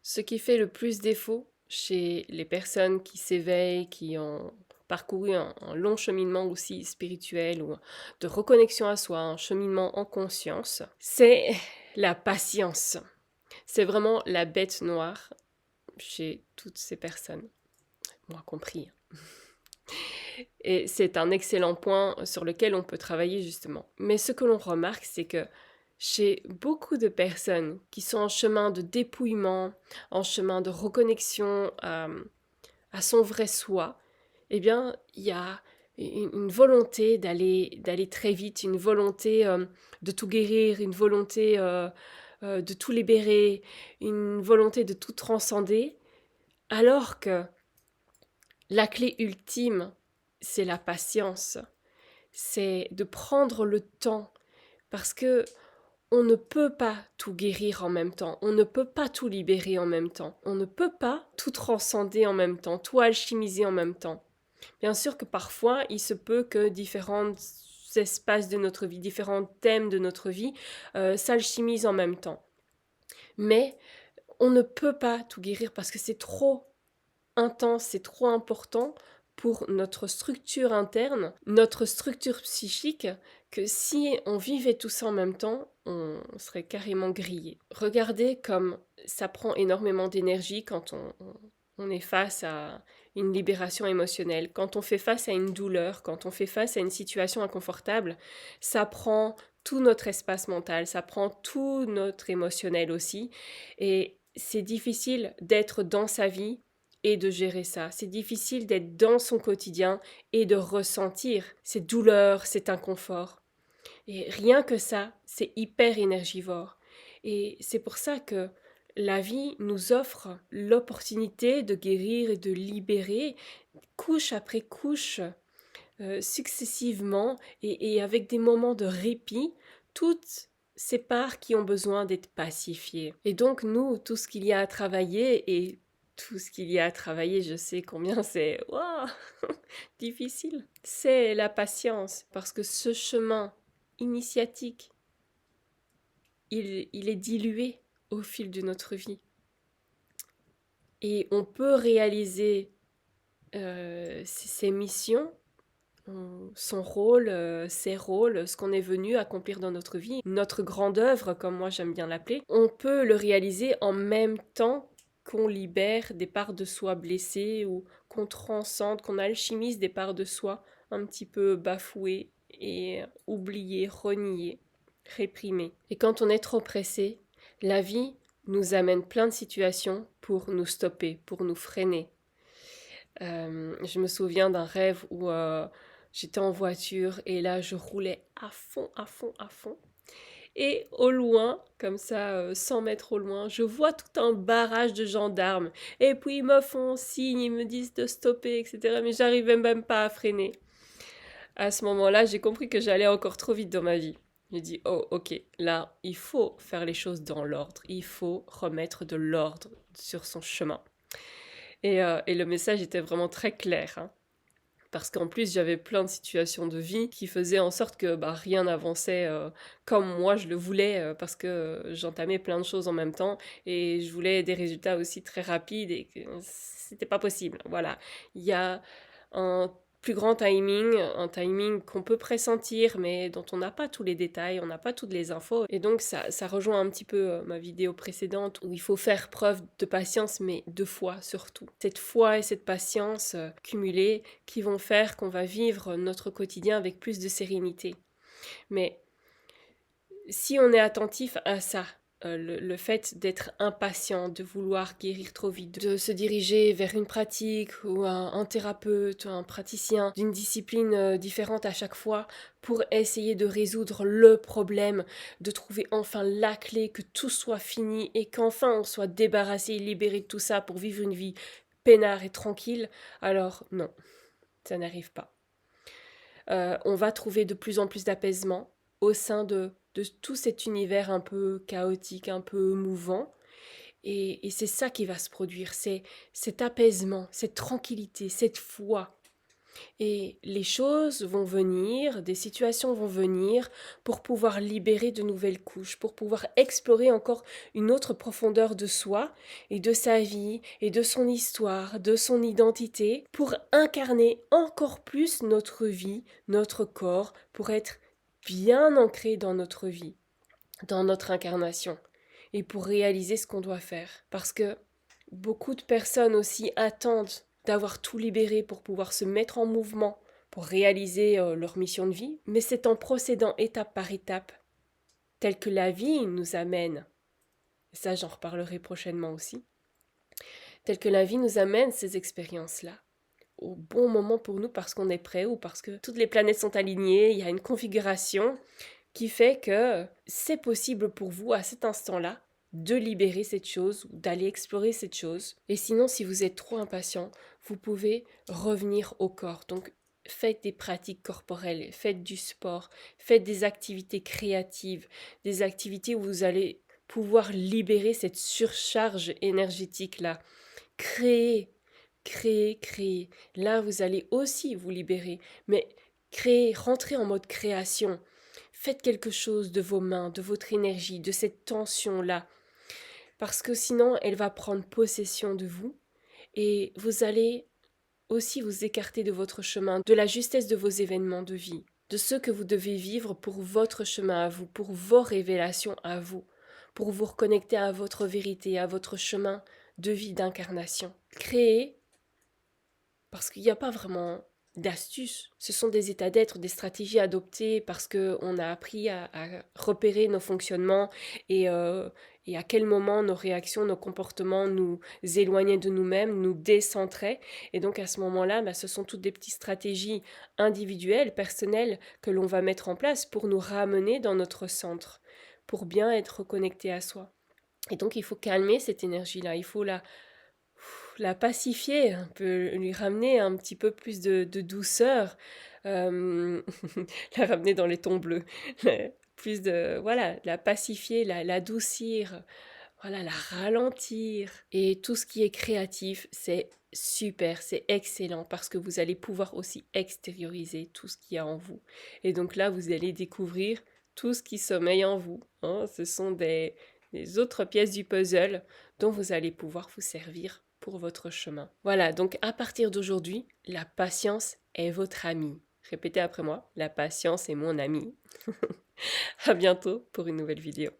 Ce qui fait le plus défaut chez les personnes qui s'éveillent, qui ont parcouru un long cheminement aussi spirituel ou de reconnexion à soi, un cheminement en conscience, c'est la patience. C'est vraiment la bête noire chez toutes ces personnes, moi compris. Et c'est un excellent point sur lequel on peut travailler justement. Mais ce que l'on remarque, c'est que chez beaucoup de personnes qui sont en chemin de dépouillement, en chemin de reconnexion à son vrai soi, eh bien, il y a une volonté d'aller très vite, une volonté de tout guérir, une volonté de tout libérer, une volonté de tout transcender, alors que la clé ultime, c'est la patience, c'est de prendre le temps, parce que on ne peut pas tout guérir en même temps, on ne peut pas tout libérer en même temps, on ne peut pas tout transcender en même temps, tout alchimiser en même temps. Bien sûr que parfois, il se peut que différents espaces de notre vie, différents thèmes de notre vie s'alchimisent en même temps. Mais on ne peut pas tout guérir parce que c'est trop intense, c'est trop important pour notre structure interne, notre structure psychique, que si on vivait tout ça en même temps, on serait carrément grillé. Regardez comme ça prend énormément d'énergie quand on est face à une libération émotionnelle, quand on fait face à une douleur, quand on fait face à une situation inconfortable, ça prend tout notre espace mental, ça prend tout notre émotionnel aussi, et c'est difficile d'être dans sa vie et de gérer ça. C'est difficile d'être dans son quotidien et de ressentir ces douleurs, cet inconfort. Et rien que ça, c'est hyper énergivore. Et c'est pour ça que la vie nous offre l'opportunité de guérir et de libérer couche après couche, successivement et avec des moments de répit, toutes ces parts qui ont besoin d'être pacifiées. Et donc nous, tout ce qu'il y a à travailler et tout ce qu'il y a à travailler, je sais combien c'est difficile. C'est la patience, parce que ce chemin initiatique, il est dilué au fil de notre vie. Et on peut réaliser ces missions, son rôle, ses rôles, ce qu'on est venu accomplir dans notre vie, notre grande œuvre, comme moi j'aime bien l'appeler, on peut le réaliser en même temps qu'on libère des parts de soi blessées ou qu'on transcende, qu'on alchimise des parts de soi un petit peu bafouées et oubliées, reniées, réprimées. Et quand on est trop pressé, la vie nous amène plein de situations pour nous stopper, pour nous freiner. Je me souviens d'un rêve où j'étais en voiture et là je roulais à fond, à fond, à fond. Et au loin, comme ça, 100 mètres au loin, je vois tout un barrage de gendarmes. Et puis ils me font signe, ils me disent de stopper, etc. Mais j'arrivais même pas à freiner. À ce moment-là, j'ai compris que j'allais encore trop vite dans ma vie. J'ai dit, oh ok, là, il faut faire les choses dans l'ordre. Il faut remettre de l'ordre sur son chemin. Et le message était vraiment très clair, hein. Parce qu'en plus, j'avais plein de situations de vie qui faisaient en sorte que rien n'avançait comme moi je le voulais, parce que j'entamais plein de choses en même temps et je voulais des résultats aussi très rapides et que c'était pas possible. Voilà. Il y a un plus grand timing, un timing qu'on peut pressentir, mais dont on n'a pas tous les détails, on n'a pas toutes les infos. Et donc ça rejoint un petit peu ma vidéo précédente où il faut faire preuve de patience, mais de foi surtout. Cette foi et cette patience cumulées qui vont faire qu'on va vivre notre quotidien avec plus de sérénité. Mais si on est attentif à ça, le fait d'être impatient, de vouloir guérir trop vite, de se diriger vers une pratique ou un thérapeute, un praticien d'une discipline différente à chaque fois pour essayer de résoudre le problème, de trouver enfin la clé, que tout soit fini et qu'enfin on soit débarrassé et libéré de tout ça pour vivre une vie peinard et tranquille, alors non, ça n'arrive pas. On va trouver de plus en plus d'apaisement au sein de tout cet univers un peu chaotique, un peu mouvant. Et c'est ça qui va se produire, c'est cet apaisement, cette tranquillité, cette foi. Et les choses vont venir, des situations vont venir pour pouvoir libérer de nouvelles couches, pour pouvoir explorer encore une autre profondeur de soi et de sa vie et de son histoire, de son identité, pour incarner encore plus notre vie, notre corps, pour être bien ancré dans notre vie, dans notre incarnation et pour réaliser ce qu'on doit faire. Parce que beaucoup de personnes aussi attendent d'avoir tout libéré pour pouvoir se mettre en mouvement, pour réaliser leur mission de vie, mais c'est en procédant étape par étape, tel que la vie nous amène, et ça j'en reparlerai prochainement aussi, tel que la vie nous amène ces expériences-là, au bon moment pour nous parce qu'on est prêt ou parce que toutes les planètes sont alignées, il y a une configuration qui fait que c'est possible pour vous à cet instant-là de libérer cette chose ou d'aller explorer cette chose. Et sinon, si vous êtes trop impatient, vous pouvez revenir au corps. Donc, faites des pratiques corporelles, faites du sport, faites des activités créatives, des activités où vous allez pouvoir libérer cette surcharge énergétique-là. Créez, créez, créez. Là, vous allez aussi vous libérer, mais créez, rentrez en mode création. Faites quelque chose de vos mains, de votre énergie, de cette tension-là. Parce que sinon, elle va prendre possession de vous et vous allez aussi vous écarter de votre chemin, de la justesse de vos événements de vie, de ce que vous devez vivre pour votre chemin à vous, pour vos révélations à vous, pour vous reconnecter à votre vérité, à votre chemin de vie d'incarnation. Créez, parce qu'il n'y a pas vraiment d'astuces. Ce sont des états d'être, des stratégies adoptées parce qu'on a appris à repérer nos fonctionnements et à quel moment nos réactions, nos comportements nous éloignaient de nous-mêmes, nous décentraient. Et donc à ce moment-là, ce sont toutes des petites stratégies individuelles, personnelles que l'on va mettre en place pour nous ramener dans notre centre, pour bien être reconnecté à soi. Et donc il faut calmer cette énergie-là, il faut la pacifier, un peu, lui ramener un petit peu plus de douceur, euh, la ramener dans les tons bleus, plus de, voilà, la pacifier, l'adoucir, voilà, la ralentir. Et tout ce qui est créatif, c'est super, c'est excellent parce que vous allez pouvoir aussi extérioriser tout ce qu'il y a en vous. Et donc là, vous allez découvrir tout ce qui sommeille en vous, hein. Ce sont des autres pièces du puzzle dont vous allez pouvoir vous servir pour votre chemin. Voilà, donc à partir d'aujourd'hui, la patience est votre amie. Répétez après moi, la patience est mon amie. À bientôt pour une nouvelle vidéo.